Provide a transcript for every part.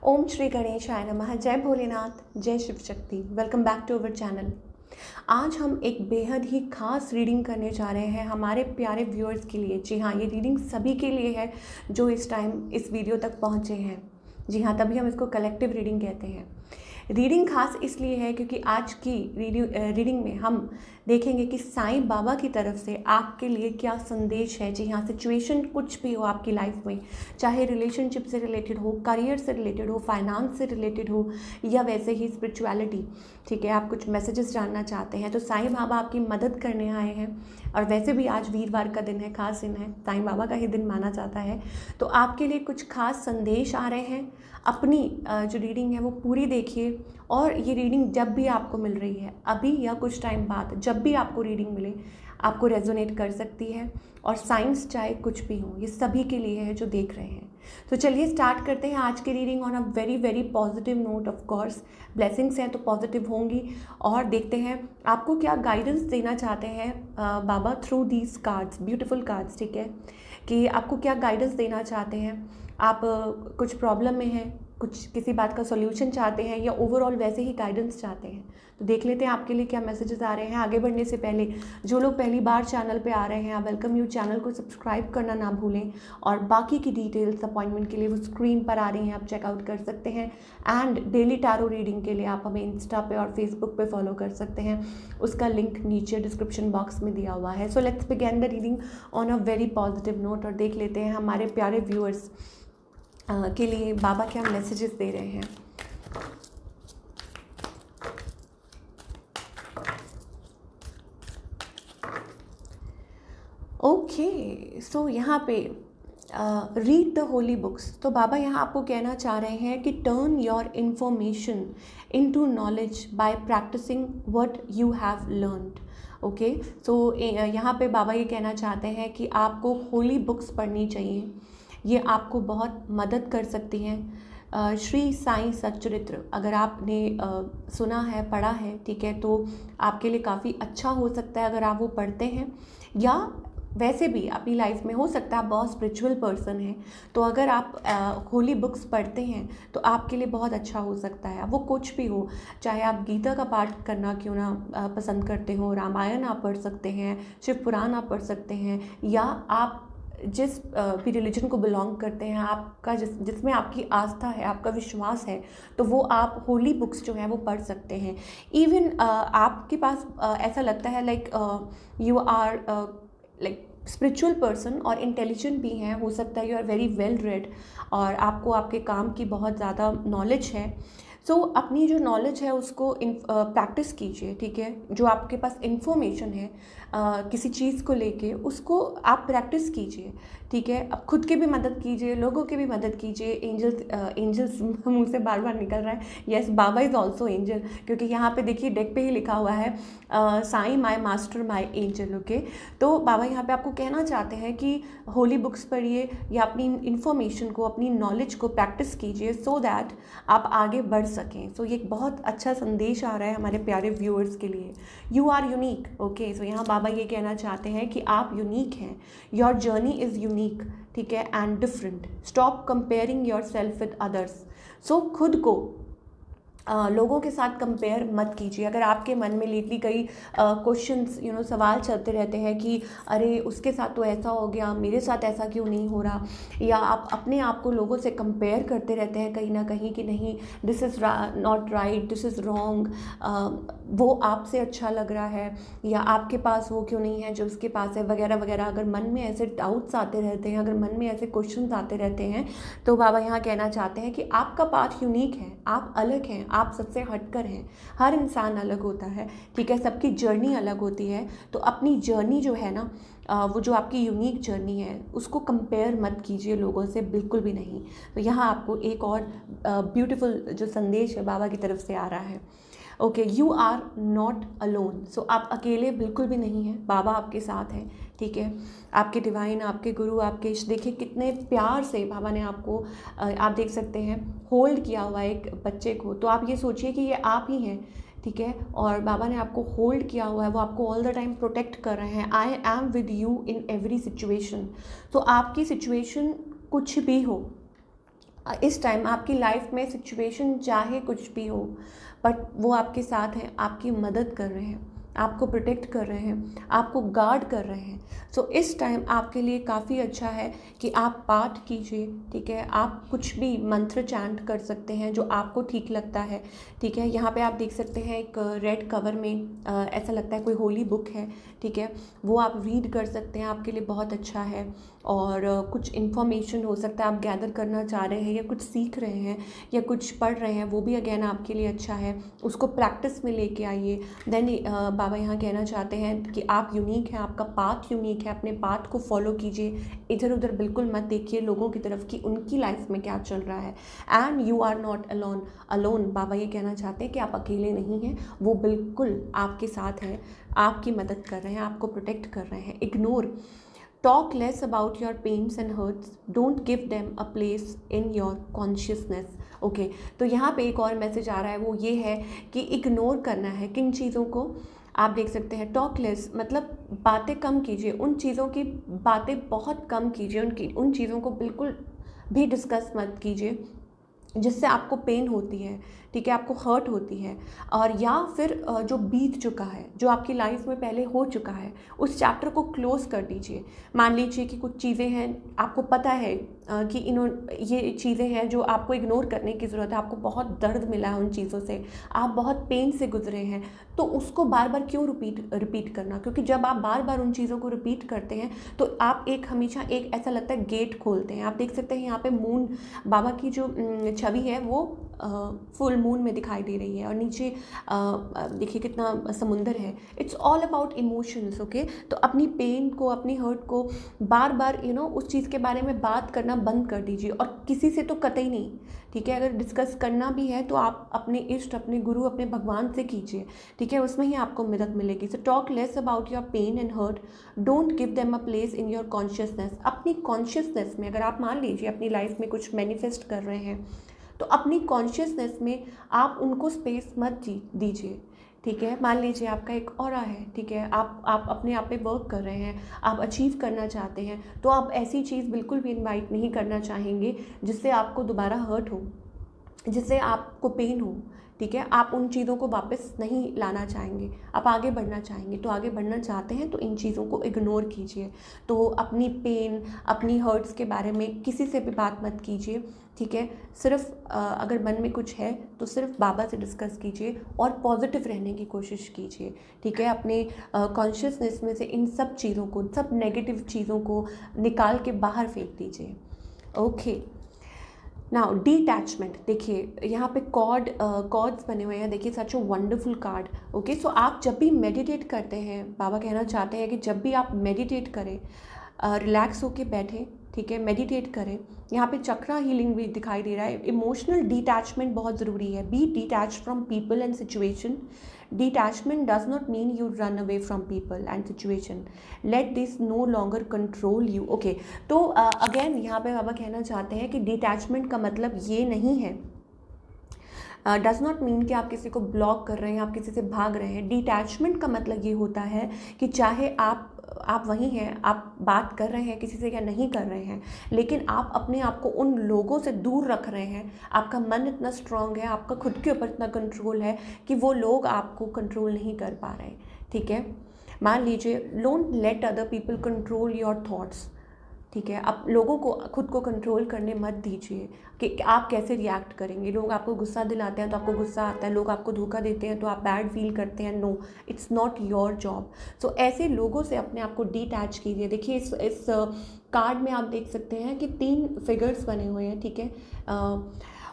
ओम श्री गणेशाय नमः। जय भोलेनाथ, जय Shiv Shakti. Welcome back to our channel. आज हम एक बेहद ही खास रीडिंग करने जा रहे हैं हमारे प्यारे व्यूअर्स के लिए। जी हाँ, ये रीडिंग सभी के लिए है जो इस टाइम इस वीडियो तक पहुँचे हैं। जी हाँ, तभी हम इसको कलेक्टिव रीडिंग कहते हैं। रीडिंग खास इसलिए है क्योंकि आज की रीडिंग में हम देखेंगे कि साईं बाबा की तरफ से आपके लिए क्या संदेश है। जी हाँ, सिचुएशन कुछ भी हो आपकी लाइफ में, चाहे रिलेशनशिप से रिलेटेड हो, करियर से रिलेटेड हो, फाइनेंस से रिलेटेड हो, या वैसे ही स्पिरिचुअलिटी, ठीक है, आप कुछ मैसेजेस जानना चाहते हैं तो साईं बाबा आपकी मदद करने आए हैं। और वैसे भी आज वीरवार का दिन है, खास दिन है, साईं बाबा का ही दिन माना जाता है। तो आपके लिए कुछ खास संदेश आ रहे हैं। अपनी जो रीडिंग है वो पूरी देखिए। और ये रीडिंग जब भी आपको मिल रही है, अभी या कुछ टाइम बाद, जब भी आपको रीडिंग मिले, आपको रेजोनेट कर सकती है। और साइंस चाहे कुछ भी हो, ये सभी के लिए है जो देख रहे हैं। तो चलिए स्टार्ट करते हैं आज की reading on a very very positive note. Of course blessings हैं तो पॉजिटिव होंगी। और देखते हैं आपको क्या गाइडेंस देना चाहते हैं बाबा through these cards, beautiful cards. ठीक है, कि आपको क्या गाइडेंस देना चाहते हैं। आप कुछ प्रॉब्लम में हैं, कुछ किसी बात का सॉल्यूशन चाहते हैं, या ओवरऑल वैसे ही गाइडेंस चाहते हैं। तो देख लेते हैं आपके लिए क्या मैसेजेस आ रहे हैं। आगे बढ़ने से पहले जो लोग पहली बार चैनल पे आ रहे हैं, वेलकम यू। चैनल को सब्सक्राइब करना ना भूलें। और बाकी की डिटेल्स अपॉइंटमेंट के लिए वो स्क्रीन पर आ रही हैं, आप चेकआउट कर सकते हैं। एंड डेली टैरो रीडिंग के लिए आप हमें इंस्टा पे और फेसबुक पे फॉलो कर सकते हैं, उसका लिंक नीचे डिस्क्रिप्शन बॉक्स में दिया हुआ है। So let's begin the reading on a very positive note. और देख लेते हैं हमारे प्यारे व्यूअर्स के लिए बाबा क्या मैसेजेस दे रहे हैं। ओके, सो यहाँ पे रीड द होली बुक्स। तो बाबा यहाँ आपको कहना चाह रहे हैं कि turn your information into knowledge by practising what you have learned. Okay, so यहाँ पे बाबा ये कहना चाहते हैं कि आपको होली बुक्स पढ़नी चाहिए। ये आपको बहुत मदद कर सकती हैं। श्री साईं सच्चरित्र अगर आपने सुना है, पढ़ा है, ठीक है, तो आपके लिए काफ़ी अच्छा हो सकता है अगर आप वो पढ़ते हैं। या वैसे भी अपनी लाइफ में हो सकता है आप बहुत स्पिरिचुअल पर्सन हैं, तो अगर आप होली बुक्स पढ़ते हैं तो आपके लिए बहुत अच्छा हो सकता है। अब वो कुछ भी हो, चाहे आप गीता का पाठ करना क्यों ना पसंद करते हो, रामायण आप पढ़ सकते हैं, शिव पुराण आप पढ़ सकते हैं, या आप जिस भी रिलीजन को बिलोंग करते हैं, आपका जिसमें आपकी आस्था है, आपका विश्वास है, तो वो आप होली बुक्स जो हैं वो पढ़ सकते हैं। इवन आपके पास ऐसा लगता है like you are like spiritual person और इंटेलिजेंट भी हैं, हो सकता है you are very well read और आपको आपके काम की बहुत ज़्यादा नॉलेज है। सो अपनी जो नॉलेज है उसको प्रैक्टिस कीजिए। ठीक है, जो आपके पास इंफॉर्मेशन है किसी चीज़ को लेके, उसको आप प्रैक्टिस कीजिए। ठीक है, अब खुद की भी मदद कीजिए, लोगों की भी मदद कीजिए। एंजल्स मुंह से बार बार निकल रहा है, yes, Baba is also angel, क्योंकि यहाँ पे देखिए डेक पे ही लिखा हुआ है Sai my master my angel. Okay, तो बाबा यहाँ पे आपको कहना चाहते हैं कि होली बुक्स पढ़िए या अपनी इंफॉर्मेशन को, अपनी नॉलेज को प्रैक्टिस कीजिए सो दैट आप आगे बढ़ सकें। सो ये एक बहुत अच्छा संदेश आ रहा है हमारे प्यारे व्यूअर्स के लिए। You are unique. Okay, so यहाँ बाबा ये कहना चाहते हैं कि आप यूनिक हैं, योर जर्नी इज़ यूनिक, ठीक है, and different. Stop comparing yourself with others. So खुद को लोगों के साथ कंपेयर मत कीजिए। अगर आपके मन में लेटली कई क्वेश्चंस सवाल चलते रहते हैं कि अरे उसके साथ तो ऐसा हो गया, मेरे साथ ऐसा क्यों नहीं हो रहा, या आप अपने आप को लोगों से कंपेयर करते रहते हैं कहीं ना कहीं कि नहीं this is not right, this is wrong, वो आपसे अच्छा लग रहा है, या आपके पास वो क्यों नहीं है जो उसके पास है, वगैरह वगैरह। अगर मन में ऐसे डाउट्स आते रहते हैं, अगर मन में ऐसे क्वेश्चंस आते रहते हैं, तो बाबा यहाँ कहना चाहते हैं कि आपका पाथ यूनिक है, आप अलग हैं, आप सबसे हटकर हैं। हर इंसान अलग होता है, ठीक है, सबकी जर्नी अलग होती है। तो अपनी जर्नी जो है ना, वो जो आपकी यूनिक जर्नी है, उसको कंपेयर मत कीजिए लोगों से, बिल्कुल भी नहीं। तो यहाँ आपको एक और ब्यूटीफुल जो संदेश है बाबा की तरफ से आ रहा है। Okay, you are not alone. So आप अकेले बिल्कुल भी नहीं हैं, बाबा आपके साथ हैं। ठीक है, आपके डिवाइन, आपके गुरु, आपके इष्ट, देखिए कितने प्यार से बाबा ने आपको आप देख सकते हैं होल्ड किया हुआ है एक बच्चे को। तो आप ये सोचिए कि ये आप ही हैं, ठीक है, और बाबा ने आपको होल्ड किया हुआ है, वो आपको ऑल द टाइम प्रोटेक्ट कर रहे हैं। I am with you in every situation. तो आपकी सिचुएशन कुछ भी हो, इस टाइम आपकी लाइफ में सिचुएशन चाहे कुछ भी हो, बट वो आपके साथ हैं, आपकी मदद कर रहे हैं, आपको प्रोटेक्ट कर रहे हैं, आपको गार्ड कर रहे हैं। सो इस टाइम आपके लिए काफ़ी अच्छा है कि आप पाठ कीजिए, ठीक है। आप कुछ भी मंत्र चैंट कर सकते हैं जो आपको ठीक लगता है, ठीक है। यहाँ पे आप देख सकते हैं एक रेड कवर में ऐसा लगता है कोई होली बुक है, ठीक है। वो आप रीड कर सकते हैं, आपके लिए बहुत अच्छा है। और कुछ इन्फॉर्मेशन हो सकता है आप गैदर करना चाह रहे हैं या कुछ सीख रहे हैं या कुछ पढ़ रहे हैं, वो भी अगेन आपके लिए अच्छा है। उसको प्रैक्टिस में लेके आइए। देन बाबा यहाँ कहना चाहते हैं कि आप यूनिक हैं, आपका पाथ यूनिक है, अपने पाथ को फॉलो कीजिए। इधर उधर बिल्कुल मत देखिए लोगों की तरफ कि उनकी लाइफ में क्या चल रहा है। And you are not alone. बाबा ये कहना चाहते हैं कि आप अकेले नहीं हैं, वो बिल्कुल आपके साथ हैं, आपकी मदद कर रहे हैं, आपको प्रोटेक्ट कर रहे हैं। Ignore, talk less about your pains and hurts, don't give them a place in your consciousness. Okay, तो यहाँ पे एक और मैसेज आ रहा है, वो ये है कि इग्नोर करना है किन चीज़ों को। आप देख सकते हैं टॉक लेस मतलब बातें कम कीजिए, उन चीज़ों की बातें बहुत कम कीजिए, उन चीज़ों को बिल्कुल भी डिस्कस मत कीजिए जिससे आपको पेन होती है, ठीक है, आपको हर्ट होती है। और या फिर जो बीत चुका है, जो आपकी लाइफ में पहले हो चुका है, उस चैप्टर को क्लोज कर दीजिए। मान लीजिए कि कुछ चीज़ें हैं, आपको पता है कि ये चीज़ें हैं जो आपको इग्नोर करने की ज़रूरत है, आपको बहुत दर्द मिला है उन चीज़ों से, आप बहुत पेन से गुजरे हैं, तो उसको बार बार क्यों रिपीट करना? क्योंकि जब आप बार बार उन चीज़ों को रिपीट करते हैं तो आप हमेशा एक ऐसा लगता है गेट खोलते हैं। आप देख सकते हैं यहाँ पे मून, बाबा की जो छवि है वो फुल मून में दिखाई दे रही है, और नीचे देखिए कितना समुंदर है। It's all about emotions. Okay, तो अपनी पेन को, अपनी हर्ट को बार बार उस चीज़ के बारे में बात करना बंद कर दीजिए, और किसी से तो कतई नहीं, ठीक है। अगर डिस्कस करना भी है तो आप अपने इष्ट, अपने गुरु, अपने भगवान से कीजिए, ठीक है, उसमें ही आपको मदद मिलेगी। So talk less about your pain and hurt, don't give them a place in your consciousness. अपनी कॉन्शियसनेस में अगर आप मान लीजिए अपनी लाइफ में कुछ मैनिफेस्ट कर रहे हैं, तो अपनी कॉन्शियसनेस में आप उनको स्पेस मत दीजिए, ठीक है। मान लीजिए आपका एक ऑरा है, ठीक है, आप अपने आप पे वर्क कर रहे हैं, आप अचीव करना चाहते हैं, तो आप ऐसी चीज़ बिल्कुल भी इनवाइट नहीं करना चाहेंगे जिससे आपको दोबारा हर्ट हो, जिससे आपको पेन हो, ठीक है। आप उन चीज़ों को वापस नहीं लाना चाहेंगे, आप आगे बढ़ना चाहेंगे। तो आगे बढ़ना चाहते हैं तो इन चीज़ों को इग्नोर कीजिए। तो अपनी पेन, अपनी हर्ट्स के बारे में किसी से भी बात मत कीजिए, ठीक है। सिर्फ अगर मन में कुछ है तो सिर्फ बाबा से डिस्कस कीजिए और पॉजिटिव रहने की कोशिश कीजिए, ठीक है। अपने कॉन्शियसनेस में से इन सब चीज़ों को, सब नेगेटिव चीज़ों को निकाल के बाहर फेंक दीजिए। ओके, नाउ डिटैचमेंट, देखिए यहाँ पे कॉर्ड्स बने हुए हैं, देखिए सच अ वंडरफुल कार्ड। ओके, सो आप जब भी मेडिटेट करते हैं, बाबा कहना चाहते हैं कि जब भी आप मेडिटेट करें, रिलैक्स होके बैठें, ठीक है, मेडिटेट करें। यहाँ पे चक्रा हीलिंग भी दिखाई दे रहा है। इमोशनल डिटैचमेंट बहुत ज़रूरी है। Be detach from people and situation. Detachment does not mean you run away from people and situation. Let this no longer control you. Okay, तो अगेन यहाँ पे बाबा कहना चाहते हैं कि डिटैचमेंट का मतलब ये नहीं है, डज़ नॉट मीन कि आप किसी को ब्लॉक कर रहे हैं, आप किसी से भाग रहे हैं। डिटैचमेंट का मतलब ये होता है कि चाहे आप वहीं हैं, आप बात कर रहे हैं किसी से या नहीं कर रहे हैं, लेकिन आप अपने आप को उन लोगों से दूर रख रहे हैं। आपका मन इतना स्ट्रांग है, आपका खुद के ऊपर इतना कंट्रोल है कि वो लोग आपको कंट्रोल नहीं कर पा रहे, ठीक है। मान लीजिए, don't let other people control your thoughts, ठीक है। आप लोगों को खुद को कंट्रोल करने मत दीजिए कि आप कैसे रिएक्ट करेंगे। लोग आपको गुस्सा दिलाते हैं तो आपको गुस्सा आता है, लोग आपको धोखा देते हैं तो आप बैड फील करते हैं। No, it's not your job. So ऐसे लोगों से अपने आप को डिटैच कीजिए। देखिए इस कार्ड में आप देख सकते हैं कि 3 फिगर्स बने हुए हैं, ठीक है,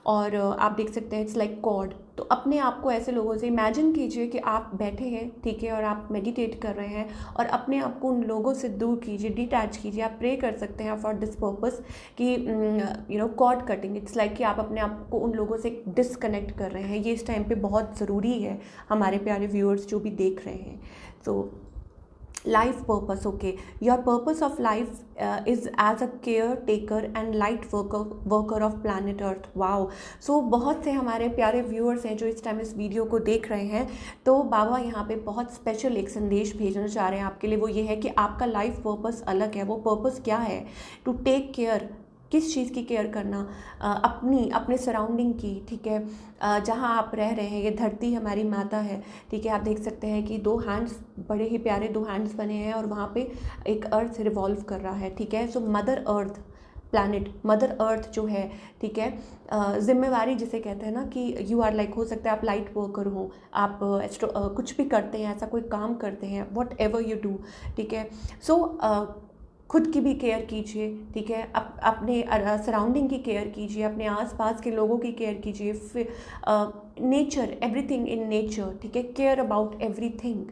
और आप देख सकते हैं इट्स लाइक कॉर्ड। तो अपने आप को ऐसे लोगों से इमेजिन कीजिए कि आप बैठे हैं, ठीक है, और आप मेडिटेट कर रहे हैं, और अपने आप को उन लोगों से दूर कीजिए, डिटैच कीजिए। आप प्रे कर सकते हैं फॉर दिस पर्पस कि कॉर्ड कटिंग, इट्स लाइक कि आप अपने आप को उन लोगों से डिसकनेक्ट कर रहे हैं। ये इस टाइम पे बहुत ज़रूरी है हमारे प्यारे व्यूअर्स जो भी देख रहे हैं। तो life purpose, okay, your purpose of life is as a caretaker and light worker of planet earth. Wow, so बहुत से हमारे प्यारे व्यूअर्स हैं जो इस टाइम इस वीडियो को देख रहे हैं, तो बाबा यहाँ पे बहुत स्पेशल एक संदेश भेजना चाह रहे हैं आपके लिए। वो ये है कि आपका लाइफ पर्पस अलग है। वो पर्पस क्या है? टू टेक केयर, किस चीज़ की केयर करना, अपने सराउंडिंग की, ठीक है, जहाँ आप रह रहे हैं, ये धरती हमारी माता है, ठीक है। आप देख सकते हैं कि 2 हैंड्स, बड़े ही प्यारे 2 हैंड्स बने हैं और वहाँ पे एक अर्थ रिवॉल्व कर रहा है, ठीक है। So mother earth, planet mother earth जो है, ठीक है, जिम्मेवारी जिसे कहते हैं ना कि यू आर लाइक, हो सकता है आप लाइट वर्कर हो, आप कुछ भी करते हैं, ऐसा कोई काम करते हैं, वॉट एवर यू डू, ठीक है। सो खुद की भी केयर कीजिए, ठीक है, अपने सराउंडिंग की केयर कीजिए, अपने आसपास के लोगों की केयर कीजिए, फिर नेचर, एवरीथिंग इन नेचर, ठीक है, केयर अबाउट एवरीथिंग,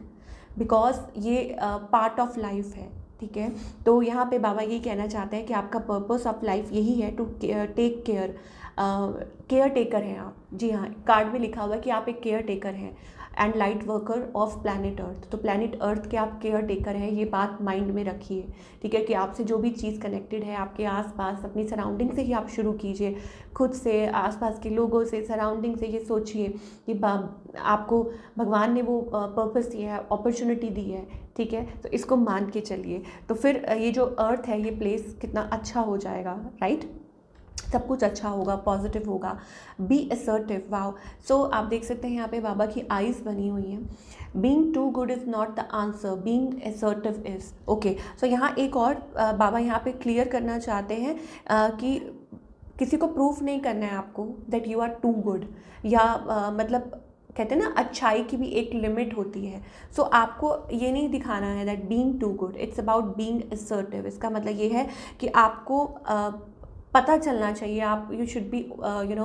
बिकॉज ये पार्ट ऑफ लाइफ है, ठीक है। तो यहाँ पे बाबा यही कहना चाहते हैं कि आपका पर्पस ऑफ लाइफ यही है, to take care, caretaker हैं आप, जी हाँ, कार्ड में लिखा हुआ है कि आप एक केयर टेकर हैं and light worker of planet earth. तो प्लैनेट अर्थ के आप केयर टेकर हैं, ये बात माइंड में रखिए, ठीक है, कि आपसे जो भी चीज़ कनेक्टेड है आपके आसपास, अपनी सराउंडिंग से ही आप शुरू कीजिए, खुद से, आसपास के लोगों से, सराउंडिंग से। ये सोचिए कि आपको भगवान ने वो पर्पस दिया है, अपॉर्चुनिटी दी है, ठीक है, तो इसको मान के चलिए, तो फिर ये जो अर्थ है, ये प्लेस कितना अच्छा हो जाएगा, राइट, सब कुछ अच्छा होगा, पॉजिटिव होगा। B assertive, wow. सो आप देख सकते हैं यहाँ पे बाबा की आईज बनी हुई हैं। Being too good is not the answer, being assertive is. Okay, so यहाँ एक और बाबा यहाँ पे क्लियर करना चाहते हैं कि किसी को प्रूफ नहीं करना है आपको that you are too good, या मतलब कहते हैं ना, अच्छाई की भी एक लिमिट होती है। सो आपको ये नहीं दिखाना है that being too good, it's about being assertive. इसका मतलब ये है कि आपको पता चलना चाहिए, आप you should be you know,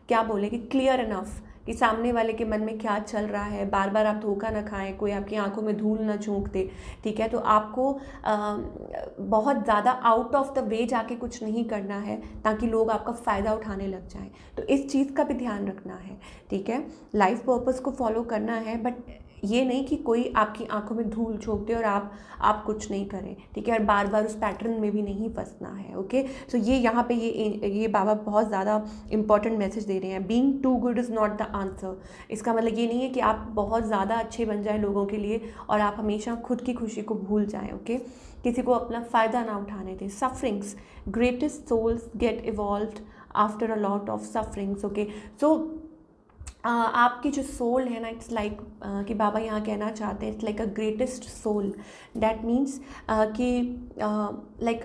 क्या बोले कि क्लियर इनफ कि सामने वाले के मन में क्या चल रहा है। बार बार आप धोखा ना खाएं, कोई आपकी आंखों में धूल ना झोंक दे, ठीक है। तो आपको बहुत ज़्यादा आउट ऑफ द वे जाके कुछ नहीं करना है ताकि लोग आपका फ़ायदा उठाने लग जाएं। तो इस चीज़ का भी ध्यान रखना है, ठीक है। लाइफ पर्पस को फॉलो करना है, बट ये नहीं कि कोई आपकी आंखों में धूल झोंक दे और आप कुछ नहीं करें, ठीक है, और बार बार उस पैटर्न में भी नहीं फंसना है। ओके, तो ये यहाँ पे ये बाबा बहुत ज़्यादा इंपॉर्टेंट मैसेज दे रहे हैं। Being too good is not the answer. इसका मतलब ये नहीं है कि आप बहुत ज़्यादा अच्छे बन जाएं लोगों के लिए और आप हमेशा खुद की खुशी को भूल जाएं। ओके, किसी को अपना फ़ायदा ना उठाने दें। Sufferings, greatest souls get evolved after a lot of sufferings. Okay, so आपकी जो सोल है ना, इट्स लाइक कि बाबा यहाँ कहना चाहते हैं, it's like a greatest soul. That means कि लाइक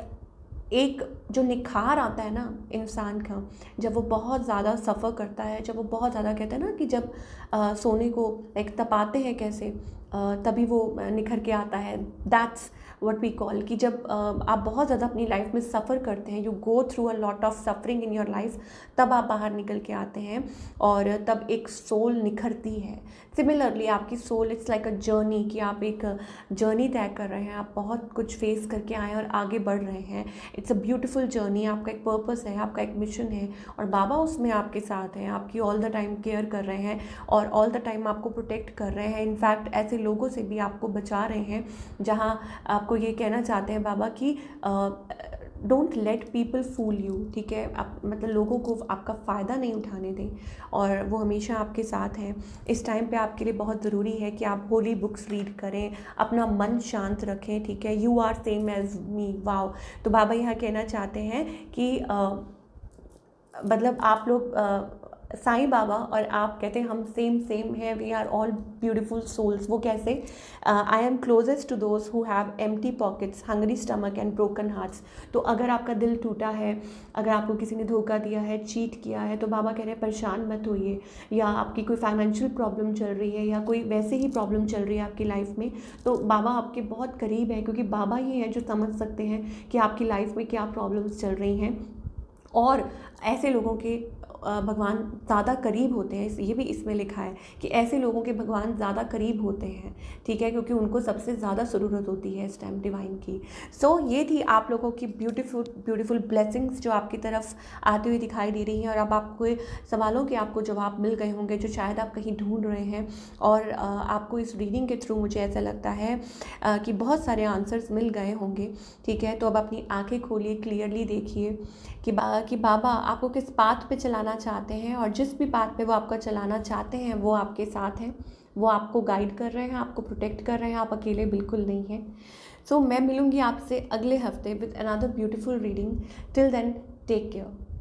एक जो निखार आता है ना इंसान का, जब वो बहुत ज़्यादा सफ़र करता है, जब वो बहुत ज़्यादा, कहते हैं ना कि जब सोने को एक तपाते हैं कैसे, तभी वो निखर के आता है। दैट्स व्हाट वी कॉल कि जब आप बहुत ज़्यादा अपनी लाइफ में सफ़र करते हैं, you go through a lot of suffering in your life, तब आप बाहर निकल के आते हैं और तब एक सोल निखरती है। सिमिलरली आपकी soul, it's like a journey, कि आप एक जर्नी तय कर रहे हैं, आप बहुत कुछ फेस करके आए हैं और आगे बढ़ रहे हैं। इट्स अ ब्यूटीफुल जर्नी, आपका एक पर्पस है, आपका एक मिशन है और बाबा उसमें आपके साथ हैं, आपकी ऑल द टाइम केयर कर रहे हैं और ऑल द टाइम आपको प्रोटेक्ट कर रहे हैं। इनफैक्ट ऐसे लोगों से भी आपको बचा रहे हैं जहाँ आपको ये कहना चाहते हैं बाबा कि don't let people fool you, ठीक है। आप मतलब लोगों को आपका फ़ायदा नहीं उठाने दें और वो हमेशा आपके साथ हैं। इस टाइम पे आपके लिए बहुत ज़रूरी है कि आप होली बुक्स रीड करें, अपना मन शांत रखें, ठीक है। You are same as me, wow. तो बाबा यहाँ कहना चाहते हैं कि मतलब आप लोग साईं बाबा और आप कहते हैं हम सेम हैं, we are all beautiful souls. वो कैसे? I am closest to those who have empty pockets, hungry stomach and broken hearts. तो अगर आपका दिल टूटा है, अगर आपको किसी ने धोखा दिया है, चीट किया है, तो बाबा कह रहे हैं परेशान मत होइए, या आपकी कोई फाइनेंशियल प्रॉब्लम चल रही है या कोई वैसे ही प्रॉब्लम चल रही है आपकी लाइफ में, तो बाबा आपके बहुत करीब है, क्योंकि बाबा ही हैं जो समझ सकते हैं कि आपकी लाइफ में क्या प्रॉब्लम्स चल रही हैं। और ऐसे लोगों के भगवान ज़्यादा करीब होते हैं, ये भी इसमें लिखा है कि ऐसे लोगों के भगवान ज़्यादा करीब होते हैं, ठीक है, क्योंकि उनको सबसे ज़्यादा ज़रूरत होती है इस टाइम डिवाइन की। सो ये थी आप लोगों की ब्यूटीफुल ब्लेसिंग्स जो आपकी तरफ आती हुई दिखाई दे रही हैं और अब आपको सवालों के आपको जवाब मिल गए होंगे जो शायद आप कहीं ढूंढ रहे हैं। और आपको इस रीडिंग के थ्रू मुझे ऐसा लगता है कि बहुत सारे आंसर्स मिल गए होंगे, ठीक है। तो अब अपनी आंखें खोलिए, क्लियरली देखिए कि बाबा आपको किस पाथ पे चलाना चाहते हैं और जिस भी पाथ पे वो आपका चलाना चाहते हैं वो आपके साथ हैं, वो आपको गाइड कर रहे हैं, आपको प्रोटेक्ट कर रहे हैं, आप अकेले बिल्कुल नहीं हैं। सो मैं मिलूँगी आपसे अगले हफ्ते with another beautiful reading. Till then take care.